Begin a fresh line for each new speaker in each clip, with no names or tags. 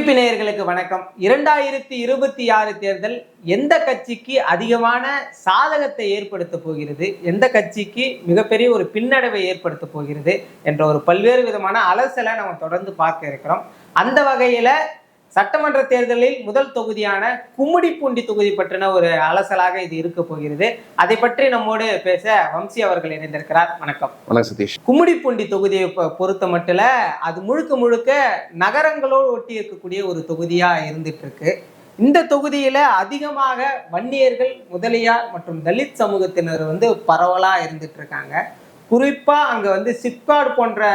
TDP நேயர்களுக்கு வணக்கம். 2026 தேர்தல் எந்த கட்சிக்கு அதிகமான சாதகத்தை ஏற்படுத்த போகிறது, எந்த கட்சிக்கு மிகப்பெரிய ஒரு பின்னடைவை ஏற்படுத்த போகிறது என்ற ஒரு பல்வேறு விதமான அலசலை நம்ம தொடர்ந்து பார்க்க இருக்கிறோம். அந்த வகையில சட்டமன்ற தேர்தலில் முதல் தொகுதியான கும்மிடிப்பூண்டி தொகுதி பற்றின ஒரு அலசலாக இது இருக்க போகிறது. அதை பற்றி நம்மோடு பேச வம்சி அவர்கள் இணைந்திருக்கிறார். வணக்கம்.
வணக்கம் சதீஷ்.
கும்மிடிப்பூண்டி தொகுதியை பொறுத்த மட்டும் அது முழுக்க நகரங்களோடு ஒட்டி இருக்கக்கூடிய ஒரு தொகுதியா இருந்துட்டு இருக்கு. இந்த தொகுதியில அதிகமாக வன்னியர்கள், முதலியார் மற்றும் தலித் சமூகத்தினர் பரவலா இருந்துட்டு இருக்காங்க. குறிப்பா அங்க சிப்காட் போன்ற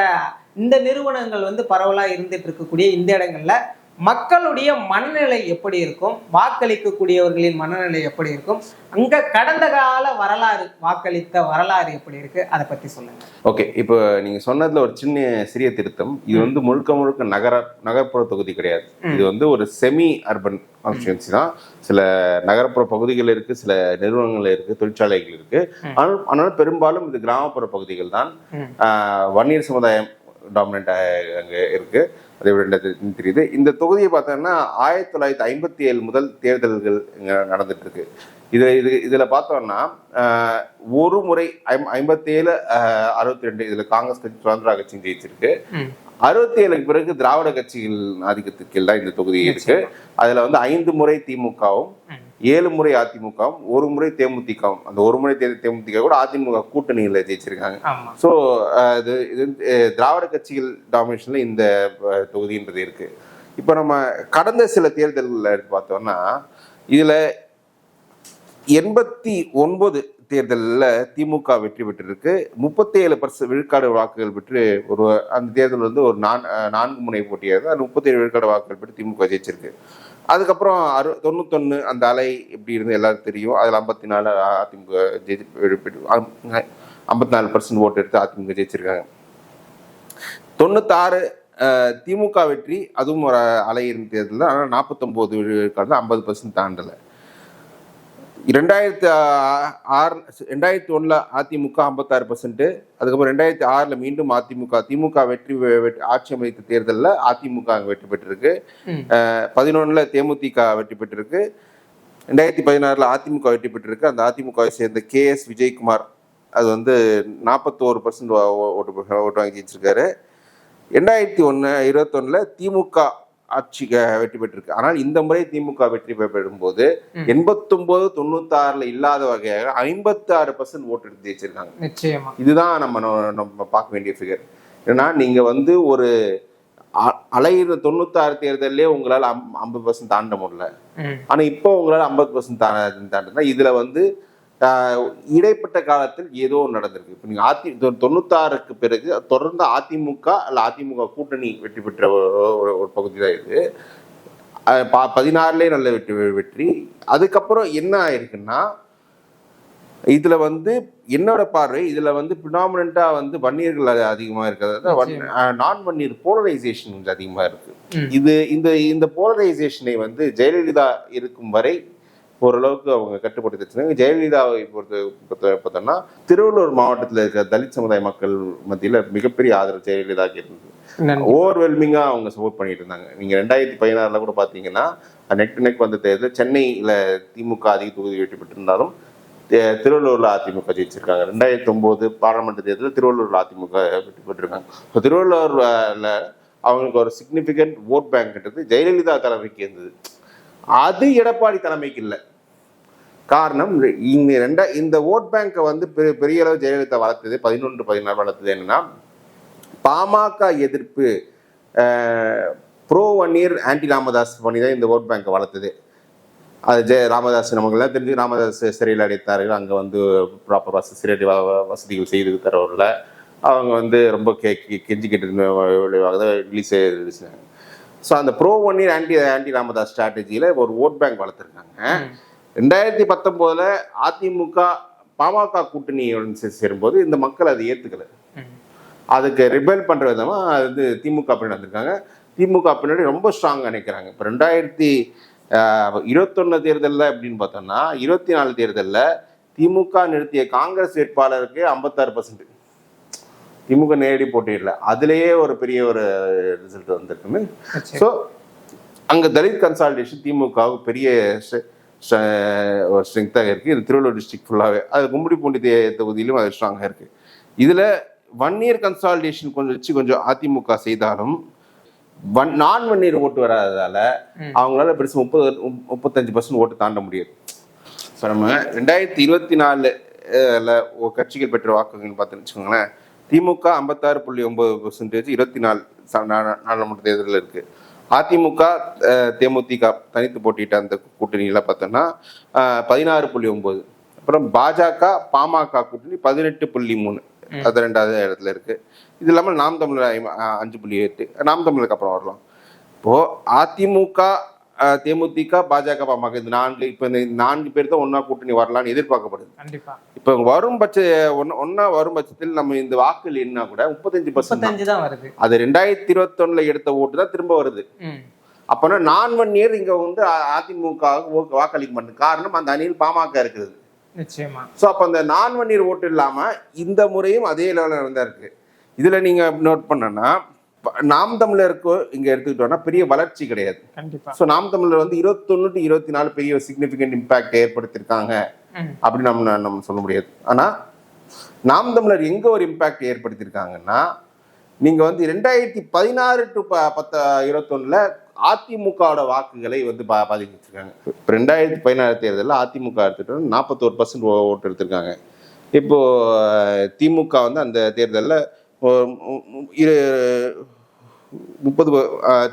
இந்த நிறுவனங்கள் பரவலா இருந்துட்டு இருக்கக்கூடிய இந்த இடங்கள்ல மக்களுடைய மனநிலை எப்படி இருக்கும், வாக்களிக்கக்கூடியவர்களின் மனநிலை எப்படி இருக்கும், அங்க கடந்த கால வரலாறு, வாக்களித்த வரலாறு எப்படி இருக்கு, அதை பத்தி சொல்லுங்க.
ஓகே, இப்போ நீங்க சொன்னதுல ஒரு சிறிய திருத்தம். இது முழுக்க நகர்ப்புற தொகுதி கிடையாது. இது ஒரு செமி அர்பன் கான்ஸ்டிட்யூன்சி தான். சில நகர்ப்புற பகுதிகள் இருக்கு, சில நிறுவனங்கள் இருக்கு, தொழிற்சாலைகள் இருக்கு. ஆனால் பெரும்பாலும் இது கிராமப்புற பகுதிகள் தான். வன்னியர் சமுதாயம் டாமினன்ட் அங்க இருக்கு. அதை விட தெரியுது. இந்த தொகுதியை பார்த்தோம்னா 1957 முதல் தேர்தல்கள் நடந்துட்டு இருக்கு. இதுல பார்த்தோம்னா ஒரு முறை 57, 62 இதுல காங்கிரஸ் கட்சி, சுதந்திர கட்சியும் ஜெயிச்சிருக்கு. 67க்கு பிறகு திராவிட கட்சிகள் ஆதிக்கத்துக்கு தான் இந்த தொகுதி இருக்கு. அதுல 5 முறை திமுகவும், 7 முறை அதிமுகவும், 1 முறை தேமுதிகவும். அந்த 1 முறை தேமுதிக கூட அதிமுக கூட்டணியில ஜெயிச்சிருக்காங்க. ஸோ இது திராவிட கட்சிகள் டாமினேஷன்ல இந்த தொகுதின்றது இருக்கு. இப்போ நம்ம கடந்த சில தேர்தல்கள் எடுத்து பார்த்தோம்னா இதுல 89 தேர்தலில் திமுக வெற்றி பெற்றிருக்கு. 37% விழுக்காடு வாக்குகள் பெற்று அந்த தேர்தல் ஒரு 4 முனை போட்டியாக 37 விழுக்காடு வாக்குகள் பெற்று திமுக ஜெயிச்சிருக்கு. அதுக்கப்புறம் 91 அந்த அலை எப்படி இருந்து எல்லாரும் தெரியும். அதில் 54 அதிமுக 54% ஓட்டு எடுத்து அதிமுக ஜெயிச்சிருக்காங்க. 96 திமுக வெற்றி, அதுவும் ஒரு அலை இருந்த தேர்தல் தான். ஆனால் 49 விழுக்காடு 50% தாண்டலை. 2001 அதிமுக 56%. அதுக்கப்புறம் 2006 மீண்டும் திமுக வெற்றி ஆட்சி அமைத்த தேர்தலில் அதிமுக வெற்றி பெற்றிருக்கு. 11 தேமுதிக வெற்றி பெற்றிருக்கு. 2016 அதிமுக வெற்றி பெற்றிருக்கு. அந்த அதிமுகவை சேர்ந்த KS விஜயகுமார் அது 41% ஓட்டு வாங்கி ஜெயிச்சிருக்காரு. 2021 திமுக ஆட்சி வெற்றி பெற்றிருக்கு. ஆனால் இந்த முறை திமுக வெற்றி பெறும்போது 89, 96 இல்லாத வகையாக 56% ஓட்டு எடுத்து ஜெயிச்சிருக்காங்க.
நிச்சயமா
இதுதான் நம்ம பார்க்க வேண்டிய ஃபிகர். ஏன்னா நீங்க ஒரு அலையிற 96 தேர்தலே உங்களால 50% தாண்ட முடியல. ஆனா இப்போ உங்களால 50% தாண்டா. இதுல இடைப்பட்ட காலத்தில் ஏதோ நடந்திருக்கு. இப்போ நீங்க 96க்கு பிறகு தொடர்ந்து அதிமுக அல்ல அதிமுக கூட்டணி வெற்றி பெற்ற ஒரு பகுதி தான் இது. 16 நல்ல வெற்றி. அதுக்கப்புறம் என்ன ஆயிருக்குன்னா இதுல என்னோட பார்வை இதுல பிரிடாமினண்டா வன்னியர்கள் அதிகமா இருக்கிறது, நான் வன்னியர் போலரைசேஷன் கொஞ்சம் அதிகமா இருக்கு. இந்த போலரைசேஷனை ஜெயலலிதா இருக்கும் வரை ஓரளவுக்கு அவங்க கட்டுப்படுத்தி வச்சிருக்காங்க. ஜெயலலிதாவை பார்த்தோம்னா திருவள்ளூர் மாவட்டத்தில் இருக்கிற தலித் சமுதாய மக்கள் மத்தியில் மிகப்பெரிய ஆதரவு ஜெயலலிதாக்கு இருந்தது. ஓவர்வெல்மிங்கா அவங்க சப்போர்ட் பண்ணிட்டு இருந்தாங்க. நீங்க 2016 கூட பாத்தீங்கன்னா நெக் டு நெக் தேர்தல் சென்னையில திமுக அதிக தொகுதி வெற்றி பெற்றிருந்தாலும் திருவள்ளூர்ல அதிமுக ஜெயிச்சிருக்காங்க. 2009 பாராளுமன்ற தேர்தலில் திருவள்ளூர்ல அதிமுக வெற்றி பெற்றிருக்காங்க. இப்போ திருவள்ளூர்ல அவங்களுக்கு ஒரு சிக்னிபிகண்ட் ஓட் பேங்க்ன்றது ஜெயலலிதா தலைமைக்கு இருந்தது. அது எடப்பாடி தலைமைக்கு இல்லை. காரணம் இந்த ஓட் பேங்கை பெரிய அளவு ஜெயலலிதா வளர்த்தது 11, 16 வளர்த்தது என்னன்னா பாமக எதிர்ப்பு, ப்ரோ வன்னியர் ஆன்டி ராமதாஸ் பண்ணி தான் இந்த ஓட் பேங்கை வளர்த்தது. அது ராமதாஸ் நமக்குலாம் தெரிஞ்சு ராமதாஸ் சிறையில் அடைத்தார்கள். அங்கே ப்ராப்பராக சிறை வசதிகள் செய்து தரவரில் அவங்க ரொம்ப கெஞ்சி கேட்டு ரிலீஸ் ரிலீஸ்னாங்க. ஸோ அந்த ப்ரோ வன்னியர் ஆன்டி ராமதாஸ் ஸ்ட்ராட்டஜியில் ஒரு ஓட் பேங்க் வளர்த்துருக்காங்க. 2019 அதிமுக பாமக கூட்டணியுடன் சேரும்போது இந்த மக்கள் அதை ஏற்றுக்கல. அதுக்கு ரிபெல் பண்ற விதமா திமுக பின்னாடி வந்திருக்காங்க. திமுக பின்னாடி ரொம்ப ஸ்ட்ராங்கா நினைக்கிறாங்க. இப்போ 2021 தேர்தலில் எப்படின்னு பார்த்தோம்னா 24 தேர்தலில் திமுக நிறுத்திய காங்கிரஸ் வேட்பாளருக்கு 56%. திமுக நேரடி போட்டியிடல. அதுலேயே ஒரு பெரிய ஒரு ரிசல்ட் வந்திருக்குன்னு. ஸோ அங்கே தலித் கன்சாலிடேஷன் திமுகவுக்கு பெரிய ஒரு ஸ்ட்ரென்த்தாக இருக்குது. இது திருவள்ளூர் டிஸ்ட்ரிக்ட் ஃபுல்லாகவே, அது கும்மிடிப்பூண்டி தொகுதியிலும் அது ஸ்ட்ராங்காக இருக்குது. இதில் 1 இயர் கன்சாலிடேஷன் கொஞ்சம் அதிமுக செய்தாலும் நான் வன்னியர் ஓட்டு வராததால அவங்களால பெருசு 35% ஓட்டு தாண்ட முடியாது. ஸோ நம்ம 2024 கட்சிகள் பெற்ற வாக்குகள் பார்த்தோன்னு வச்சுக்கோங்களேன், திமுக 56.9%, 24 நாடாளுமன்ற தேர்தலில் இருக்குது. அதிமுக தேமுதிக தனித்து போட்டிட்ட அந்த கூட்டணியெல்லாம் பார்த்தோன்னா 16.9. அப்புறம் பாஜக பாமக கூட்டணி 18.3, அது 2வது இடத்துல இருக்கு. இது இல்லாமல் நாம் தமிழர் 5.8, நாம் தமிழருக்கு அப்புறம் வரலாம். இப்போ அதிமுக தேமுதிக பாஜக பாமக இந்த 4 பேர் தான் ஒன்னா கூட்டணி வரலாம்னு எதிர்பார்க்கப்படுது.
கண்டிப்பா
இப்ப ஒன்னா வரும் பட்சத்தில் நம்ம இந்த வாக்குகள் என்ன கூட 35%
தான் வருது. அது
2021 எடுத்த ஓட்டு தான் திரும்ப வருது. அப்பனா நான் வன்னியர் இங்க வந்து அதிமுக வாக்களிக்க மாட்டேன். காரணம் அந்த அணியில் பாமக இருக்குது.
நிச்சயமா. ஸோ
அப்போ அந்த நான் வன்னியர் ஓட்டு இல்லாம இந்த முறையும் அதே லெவலில் தான் இருக்கு. இதுல நீங்க நோட் பண்ணனா நாம் தமிழருக்கு இங்க எடுத்துக்கிட்டோம்னா பெரிய வளர்ச்சி கிடையாது. ஸோ நாம் தமிழர் வந்து 21 to 24 பெரிய சிக்னிஃபிகண்ட் இம்பாக்ட் ஏற்படுத்தியிருக்காங்க அப்படின்னு நம்ம சொல்ல முடியாது. ஆனா நாம் தமிழர் எங்க ஒரு இம்பாக்ட் ஏற்படுத்தியிருக்காங்கன்னா, நீங்க வந்து 2016 to 21 அதிமுகவோட வாக்குகளை வந்து பாதிக்க வச்சிருக்காங்க. இப்போ 2016 தேர்தலில் அதிமுக எடுத்துட்டோம் 41% ஓட்டு எடுத்திருக்காங்க. இப்போ திமுக வந்து அந்த தேர்தலில் 30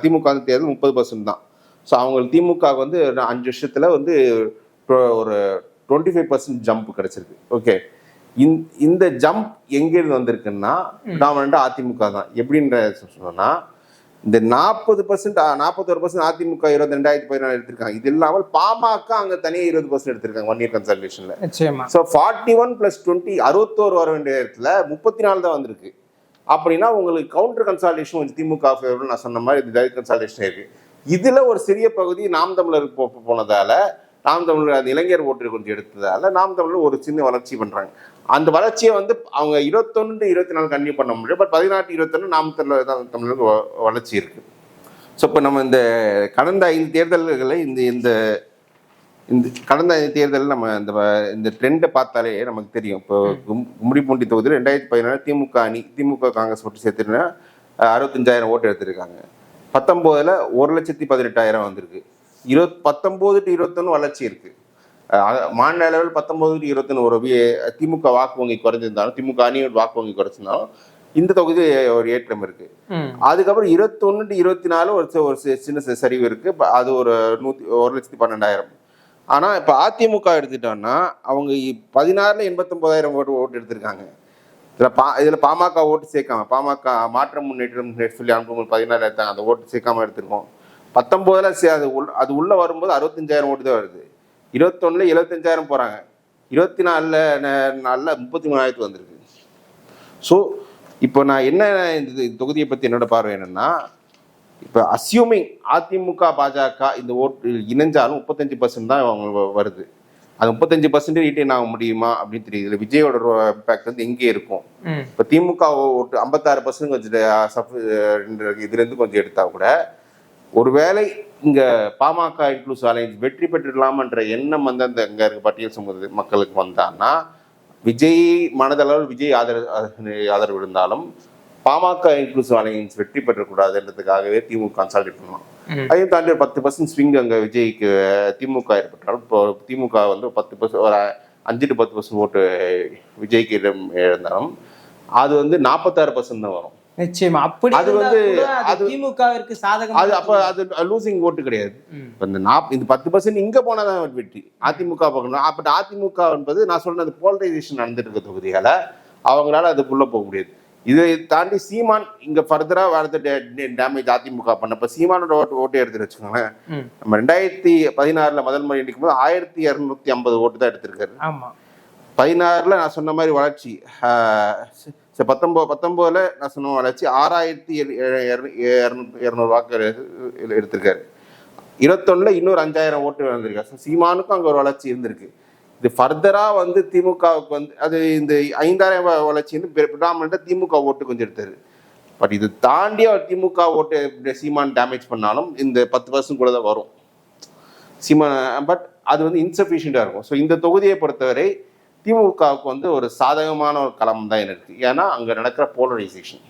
திமுக வந்து தேர்தல் 30% தான். ஸோ அவங்களுக்கு திமுக வந்து 5 வருஷத்துல வந்து ஒரு 25% ஜம்ப் கிடைச்சிருக்கு. ஓகே, இந்த ஜம்ப் எங்கிருந்து வந்திருக்குன்னா டாமினண்டா அதிமுக தான். எப்படின்ற சொன்னா இந்த 41% அதிமுக 2014 எடுத்திருக்காங்க. இது இல்லாமல் பாமக அங்க தனியாக 20% எடுத்திருக்காங்க 1 இயர் கன்சல்டேஷன்ல. ஸோ 41 + 20 61 வர வேண்டிய இடத்துல 34 தான் வந்திருக்கு. அப்படின்னா உங்களுக்கு கவுண்டர் கன்சாலிடேஷன் கொஞ்சம் திமுக ஃபேவரபிள், நான் சொன்ன மாதிரி தலித் கன்சாலிடேஷன் இருக்கு. இதுல ஒரு சிறிய பகுதி நாம் தமிழருக்கு போனதால, நாம் தமிழர் அந்த இளைஞர் ஓட்டு கொஞ்சம் எடுத்ததால நாம் தமிழர் ஒரு சின்ன வளர்ச்சி பண்றாங்க. அந்த வளர்ச்சியை வந்து அவங்க 21 to 24 கன்டினியூ பண்ண முடியும். பட் 16 to 21 நாம் தமிழருக்கு வளர்ச்சி இருக்கு. ஸோ இப்போ நம்ம இந்த கடந்த 5 தேர்தல்களை இந்த கடந்த 5 தேர்தலில் நம்ம இந்த ட்ரெண்டை பார்த்தாலே நமக்கு தெரியும். இப்போ கும்மிடிப்பூண்டி தொகுதியில் 2014 திமுக அணி திமுக காங்கிரஸ் ஓட்டு சேர்த்துனா 65,000 ஓட்டு எடுத்திருக்காங்க. 19 1,18,000 வந்திருக்கு. 19 to 21 வளர்ச்சி இருக்கு. மாநில அளவில் 19 to 21 ஒரு திமுக வாக்கு வங்கி குறைஞ்சிருந்தாலும், திமுக அணியோட வாக்கு வங்கி குறைச்சிருந்தாலும் இந்த தொகுதி ஒரு ஏற்றம் இருக்கு. அதுக்கப்புறம் 21 to 24 ஒரு சின்ன சரிவு இருக்கு. அது ஒரு 1,12,000. ஆனா இப்ப அதிமுக எடுத்துட்டோம்னா அவங்க 16ல் 89,000 ஓட்டு எடுத்திருக்காங்க. இதுல பாமக ஓட்டு சேர்க்காம, பாமக மாற்றம் முன்னேற்றம் சொல்லி அனுப்பும் 16 எடுத்தாங்க, அந்த ஓட்டு சேர்க்காம எடுத்திருக்கோம். 19 அது உள்ள வரும்போது 65,000 ஓட்டு தான் வருது. 21 75,000 போறாங்க. 24 33,000 வந்திருக்கு. ஸோ இப்போ நான் என்ன இந்த தொகுதியை பத்தி என்னோட பார்வை என்னன்னா, இப்போ அஸ்யூமிங் அதிமுக பாஜக இந்த ஓட்டு இணைஞ்சாலும் 35% தான் அவங்க வருது. அது 35% ரீட்டைன் ஆக முடியுமா அப்படின்னு தெரியுது. விஜயோட இம்பாக்ட் வந்து எங்கே இருக்கும்? இப்போ திமுக ஓட்டு 56% கொஞ்சம் இதுல இருந்து கொஞ்சம் எடுத்தா கூட, ஒருவேளை இங்க பாமக இன்க்ளூசிவ் அலையன்ஸ் வெற்றி பெற்றுடலாமன்ற எண்ணம் வந்து அந்த அங்க இருக்க பட்டியல் சமூக மக்களுக்கு வந்தான்னா, விஜய் மனதளவில் விஜய் ஆதரவு இருந்தாலும் பாமக இன்க்ளூசிவ் அலையன்ஸ் வெற்றி பெற்றக்கூடாதுன்றதுக்காகவே திமுக கன்சால்டேட் பண்ணலாம். அதையும் தாண்டி 10% ஸ்விங் அங்க விஜய்க்கு திமுக ஏற்பட்டாலும், இப்போ திமுக வந்து 10% ஒரு 5 to 10% ஓட்டு விஜய்க்கு இருந்தாலும் அது வந்து 46% தான் வரும்.
நிச்சயமா. அப்படி அது வந்து அது திமுகவிற்கு சாதகம். அது அப்ப அது
லூசிங் ஓட்டு கிடையாது. இந்த 10% இங்க போனாதான் வெற்றி. அதிமுக பார்க்கணும். அப்ப அதிமுக என்பது நான் சொன்னது போலரைசேஷன் நடந்துட்டு இருக்க தொகுதியால அவங்களால அதுக்குள்ள போக முடியாது. இதை தாண்டி சீமான் இங்க ஃபர்தரா அடுத்த டேமேஜ் அதிமுக பண்ணப்ப சீமானோட ஓட்டு எடுத்து வச்சுக்கோங்களேன். நம்ம 2016 முதல் முறை எண்ணிக்கும் போது 1250 ஓட்டு தான் எடுத்திருக்காரு. 16 நான் சொன்ன மாதிரி வளர்ச்சி 19 நான் சொன்ன வளர்ச்சி 6,200 வாக்கு எடுத்திருக்காரு. 21 இன்னொரு 5,000 ஓட்டு வந்திருக்காரு. சீமானுக்கும் அங்க ஒரு வளர்ச்சி இருந்திருக்கு. இது ஃபர்தரா வந்து திமுகவுக்கு வந்து அது இந்த 5,000 வளர்ச்சி வந்து ப்ரிடாமினண்டா திமுக ஓட்டு கொஞ்சம் எடுத்தாரு. பட் இது தாண்டி அவர் திமுக ஓட்டு சீமான் டேமேஜ் பண்ணாலும் இந்த 10% கூட தான் வரும் சீமான். பட் அது வந்து இன்சஃபிஷியண்டாக இருக்கும். ஸோ இந்த தொகுதியை பொறுத்தவரை திமுகவுக்கு வந்து ஒரு சாதகமான ஒரு களம் தான் இருக்கு. ஏன்னா அங்கே நடக்கிற போலரைசேஷன்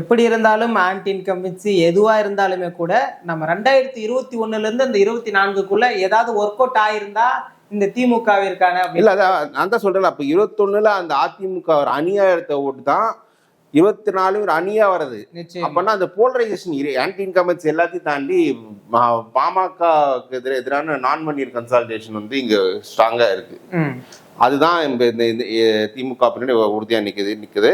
எப்படி இருந்தாலும் ஆன்டி இன்கம்பன்சி எதுவா இருந்தாலுமே கூட நம்ம 2021 இருந்து அந்த 24க்குள்ள ஏதாவது ஒர்க் அவுட் ஆயிருந்தா இந்த திமுகவிற்கான
இல்ல அதான் நான் தான் சொல்றேன். அப்ப 21ல அந்த அதிமுக ஒரு அணியா எடுத்த ஓட்டு தான் 24 ஒரு அணியா வருது. அப்பனா அந்த போலரைசேஷன் ஆன்டி இன்கம்பன்சி எல்லாத்தையும் தாண்டி பாமக எதிரான நான் மன்னியர் கன்சால்டேஷன் வந்து இங்க ஸ்ட்ராங்கா இருக்கு. அதுதான் இந்த திமுக பின்னாடி உறுதியா நிக்குது.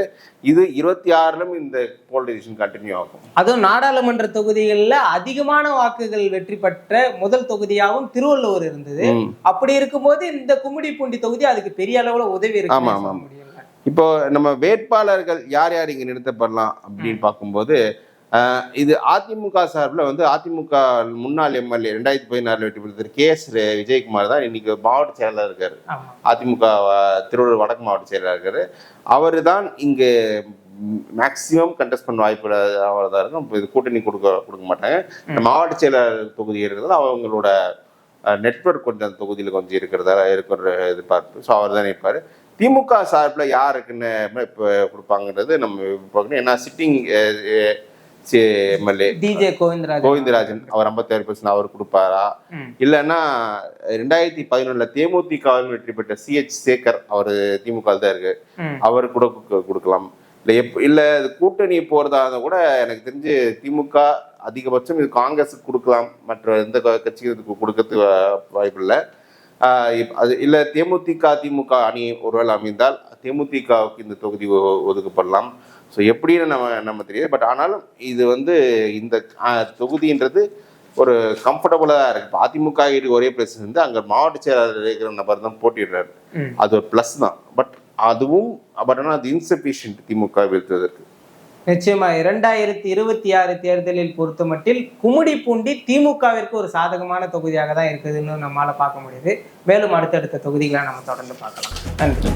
இது 26லும் இந்த போலரைசேஷன் கண்டினியூ ஆகும்.
அதுவும் நாடாளுமன்ற தொகுதிகளில் அதிகமான வாக்குகள் வெற்றி பெற்ற முதல் தொகுதியாகவும் திருவள்ளூர் இருந்தது. அப்படி இருக்கும்போது இந்த கும்மிடிப்பூண்டி தொகுதி அதுக்கு பெரிய அளவுல உதவி இருக்கு.
ஆமா ஆமா. இப்போ நம்ம வேட்பாளர்கள் யார் யார் இங்க நிறுத்தப்படலாம் அப்படின்னு பார்க்கும்போது இது அதிமுக சார்பில் வந்து அதிமுக முன்னாள் எம்எல்ஏ 2016 வெற்றி பெற்ற KS விஜயகுமார் தான் இன்னைக்கு மாவட்ட செயலாளர் இருக்காரு. அதிமுக திருவள்ளூர் வடக்கு மாவட்ட செயலாளர் இருக்காரு. அவர் தான் இங்கே மேக்சிமம் கண்டெஸ்ட் பண்ண வாய்ப்பு அவர் தான் இருக்கும். இது கூட்டணி கொடுக்க மாட்டாங்க. மாவட்ட செயலாளர் தொகுதி இருக்கிறது அவங்களோட நெட்வொர்க் கொஞ்சம் அந்த தொகுதியில் கொஞ்சம் இருக்கிற எதிர்பார்ப்பு. ஸோ அவர் தான் இருப்பார். திமுக சார்பில் யாருக்குன்னு இப்போ கொடுப்பாங்கன்றது நம்ம பார்க்கணும். ஏன்னா சிட்டிங் எம்எல்ஏ கோவிந்தராஜன் அவர் 57% அவர் கொடுப்பாரா, இல்லைன்னா 2011 தேமுதிகவில் வெற்றி பெற்ற CH சேகர் அவர் திமுக தான் இருக்கு, அவர் கூட கொடுக்கலாம். இல்ல கூட்டணி போறதா கூட எனக்கு தெரிஞ்சு திமுக அதிகபட்சம் இது காங்கிரஸுக்கு கொடுக்கலாம், மற்ற எந்த கட்சிகளுக்கு கொடுக்கறதுக்கு வாய்ப்பு இல்லை. அது இல்ல தேமுதிக திமுக அணி ஒருவேளை அமைந்தால் தேமுதிகவுக்கு இந்த தொகுதி ஒதுக்கப்படலாம். ஸோ எப்படின்னு நம்ம தெரியாது. பட் ஆனாலும் இது வந்து இந்த தொகுதின்றது ஒரு கம்ஃபர்டபுளாக இருக்கு. அதிமுக ஒரே பிளஸ் வந்து அங்கே மாவட்ட செயலாளர் இருக்கிற நபர் தான் போட்டிடுறாரு. அது ஒரு பிளஸ் தான். பட் அதுவும் பட் ஆனால் அது இன்சஃபிஷியன்ட் திமுக வீழ்த்துவதற்கு.
நிச்சயமா 2026 தேர்தலில் பொறுத்த மட்டில் கும்மிடிப்பூண்டி திமுகவிற்கு ஒரு சாதகமான தொகுதியாக தான் இருக்குதுன்னு நம்மளால பார்க்க முடியுது. மேலும் அடுத்தடுத்த தொகுதிகளை நம்ம தொடர்ந்து பார்க்கலாம். நன்றி.